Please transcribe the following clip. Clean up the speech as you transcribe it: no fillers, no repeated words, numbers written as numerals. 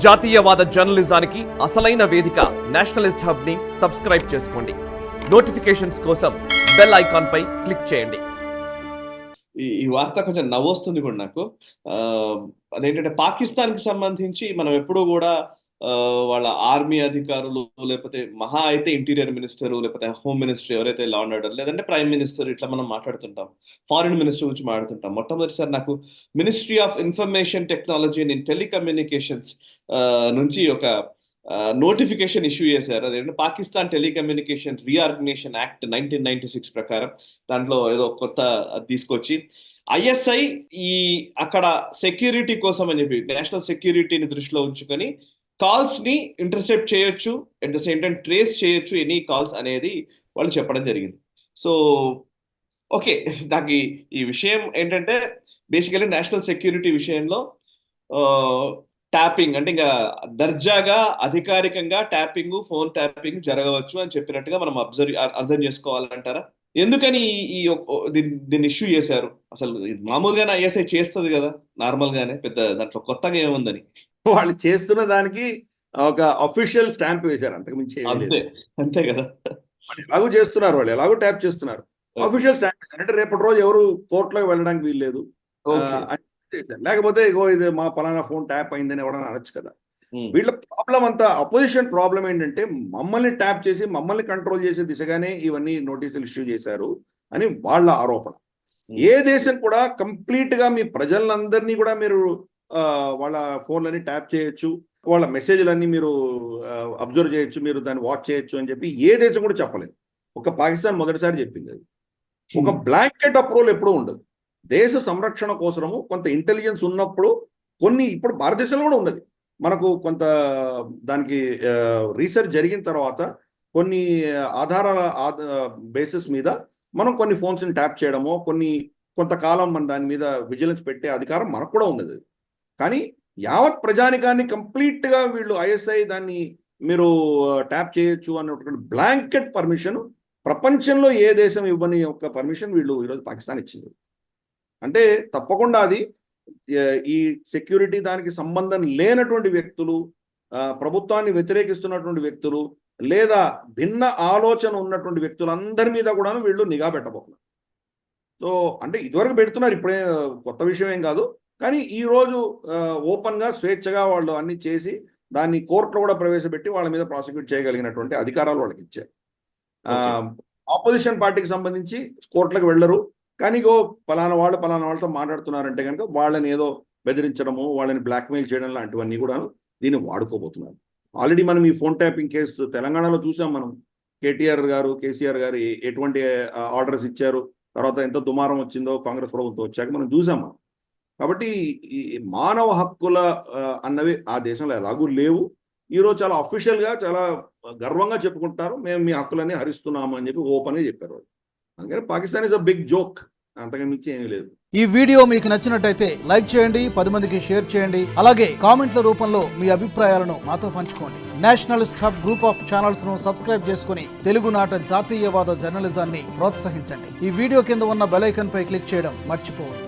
జాతీయవాద జర్నలిజానికి అసలైన వేదిక నేషనలిస్ట్ హబ్ ని సబ్స్క్రైబ్ చేసుకోండి. నోటిఫికేషన్స్ కోసం బెల్ ఐకాన్ పై క్లిక్ చేయండి. ఈ వార్త కొంచెం నవ్వొస్తుంది కూడా నాకు. అదేంటంటే పాకిస్తాన్కి సంబంధించి మనం ఎప్పుడూ కూడా వాళ్ళ ఆర్మీ అధికారులు లేకపోతే మహా అయితే ఇంటీరియర్ మినిస్టర్ లేకపోతే హోమ్ మినిస్టర్ ఎవరైతే లా అండ్ ఆర్డర్ లేదంటే ప్రైమ్ మినిస్టర్ ఇట్లా మనం మాట్లాడుతుంటాం. ఫారిన్ మినిస్టర్ గురించి మాట్లాడుతుంటాం. మొట్టమొదటిసారి నాకు ministry of information technology and telecommunications నుంచి ఒక నోటిఫికేషన్ ఇష్యూ చేశారు. అదేంటంటే పాకిస్తాన్ టెలికమ్యూనికేషన్ రీఆర్గనైజేషన్ యాక్ట్ 1996 ప్రకారం దాంట్లో ఏదో కొత్త తీసుకొచ్చి ఐఎస్ఐ ఈ అక్కడ సెక్యూరిటీ కోసం అని చెప్పి నేషనల్ సెక్యూరిటీని దృష్టిలో ఉంచుకొని కాల్స్ ని ఇంటర్సెప్ట్ చేయొచ్చు, at the same time trace చేయొచ్చు ఎనీ కాల్స్ అనేది వాళ్ళు చెప్పడం జరిగింది. సో ఓకే, నాకు ఈ విషయం ఏంటంటే బేసికలీ నేషనల్ సెక్యూరిటీ విషయంలో ట్యాపింగ్ అంటే ఇంకా దర్జాగా అధికారికంగా ట్యాపింగ్ ఫోన్ ట్యాపింగ్ జరగవచ్చు అని చెప్పినట్టుగా మనం అర్థం చేసుకోవాలంటారా? ఎందుకని దీన్ని ఇష్యూ చేశారు? అసలు మామూలుగానే ఐఎస్ఐ చేస్తుంది కదా నార్మల్ గానే, పెద్ద దాంట్లో కొత్తగా ఏముందని. వాళ్ళు చేస్తున్న దానికి ఒక అఫీషియల్ స్టాంప్ వేశారు, అంతకు మించి అంతే కదా. ఎలాగూ చేస్తున్నారు, వాళ్ళు ఎలాగో ట్యాప్ చేస్తున్నారు. అఫీషియల్ స్టాంప్ అంటే రేపటి రోజు ఎవరు కోర్టులోకి వెళ్ళడానికి వీల్లేదు, లేకపోతే ఇగో ఇది మా పలానా ఫోన్ ట్యాప్ అయిందని ఎవడన్నా అనొచ్చు కదా. వీళ్ళ ప్రాబ్లం అంతా అపోజిషన్ ప్రాబ్లం ఏంటంటే మమ్మల్ని ట్యాప్ చేసి మమ్మల్ని కంట్రోల్ చేసే దిశగానే ఇవన్నీ నోటీసులు ఇష్యూ చేశారు అని వాళ్ళ ఆరోపణ. ఏ దేశం కూడా కంప్లీట్ గా మీ ప్రజలందరినీ కూడా మీరు వాళ్ళ ఫోన్లని ట్యాప్ చేయొచ్చు, వాళ్ళ మెసేజ్లన్నీ మీరు అబ్జర్వ్ చేయొచ్చు, మీరు దాన్ని వాచ్ చేయొచ్చు అని చెప్పి ఏ దేశం కూడా చెప్పలేదు. ఒక పాకిస్తాన్ మొదటిసారి చెప్పింది. అది ఒక బ్లాంకెట్ అప్రూవల్ ఎప్పుడూ ఉండదు. దేశ సంరక్షణ కోసము కొంత ఇంటెలిజెన్స్ ఉన్నప్పుడు కొన్ని, ఇప్పుడు భారతదేశంలో కూడా ఉన్నది, మనకు కొంత దానికి రీసెర్చ్ జరిగిన తర్వాత కొన్ని ఆధారాల బేసిస్ మీద మనం కొన్ని ఫోన్స్ని ట్యాప్ చేయడమో కొంతకాలం మన దాని మీద విజిలెన్స్ పెట్టే అధికారం మనకు కూడా ఉన్నది. కానీ యావత్ ప్రజానికాన్ని కంప్లీట్గా వీళ్ళు ఐఎస్ఐ దాన్ని మీరు ట్యాప్ చేయొచ్చు అన్నటువంటి బ్లాంకెట్ పర్మిషన్ ప్రపంచంలో ఏ దేశం ఇవ్వని యొక్క పర్మిషన్ వీళ్ళు ఈరోజు పాకిస్తాన్ ఇచ్చింది. అంటే తప్పకుండా అది ఈ సెక్యూరిటీ దానికి సంబంధం లేనటువంటి వ్యక్తులు, ప్రభుత్వాన్ని వ్యతిరేకిస్తున్నటువంటి వ్యక్తులు లేదా భిన్న ఆలోచన ఉన్నటువంటి వ్యక్తులందరి మీద కూడా వీళ్ళు నిఘా పెట్టబోతున్నారు. సో అంటే ఇదివరకు పెడుతున్నారు, ఇప్పుడే కొత్త విషయం ఏం కాదు. కానీ ఈరోజు ఓపెన్గా స్వేచ్ఛగా వాళ్ళు అన్ని చేసి దాన్ని కోర్టులో కూడా ప్రవేశపెట్టి వాళ్ళ మీద ప్రాసిక్యూట్ చేయగలిగినటువంటి అధికారాలు వాళ్ళకి ఇచ్చారు. ఆపోజిషన్ పార్టీకి సంబంధించి కోర్టులకు వెళ్ళరు, కానీ పలానా వాళ్ళతో మాట్లాడుతున్నారంటే కనుక వాళ్ళని ఏదో బెదిరించడము, వాళ్ళని బ్లాక్మెయిల్ చేయడం లాంటివన్నీ కూడా దీన్ని వాడుకోబోతున్నారు. ఆల్రెడీ మనం ఈ ఫోన్ ట్యాపింగ్ కేసు తెలంగాణలో చూసాం. మనం కేసీఆర్ గారు ఎటువంటి ఆర్డర్స్ ఇచ్చారు, తర్వాత ఎంత దుమారం వచ్చిందో కాంగ్రెస్ ప్రభుత్వం వచ్చాక మనం చూసాం. కాబట్టి ఈ మానవ హక్కుల అన్నవి ఆ దేశంలో ఎలాగూ లేవు. ఈరోజు చాలా అఫీషియల్గా చాలా గర్వంగా చెప్పుకుంటారు, మేము మీ హక్కులన్నీ హరిస్తున్నాము అని చెప్పి ఓపెన్గా చెప్పారు. అందుకని Pakistan is a big joke, అంతగా మించి ఏమీ లేదు. ఈ వీడియో మీకు నచ్చినట్టయితే లైక్ చేయండి, 10 మందికి షేర్ చేయండి. అలాగే కామెంట్ల రూపంలో మీ అభిప్రాయాలను మాతో పంచుకోండి. Nationalist hub group of channels ను సబ్స్క్రైబ్ చేసుకుని తెలుగునాట జాతీయవాద జర్నలిజాన్ని ప్రోత్సహించండి. ఈ వీడియో కింద ఉన్న బెల్ ఐకాన్ పై క్లిక్ చేయడం మర్చిపోవద్దు.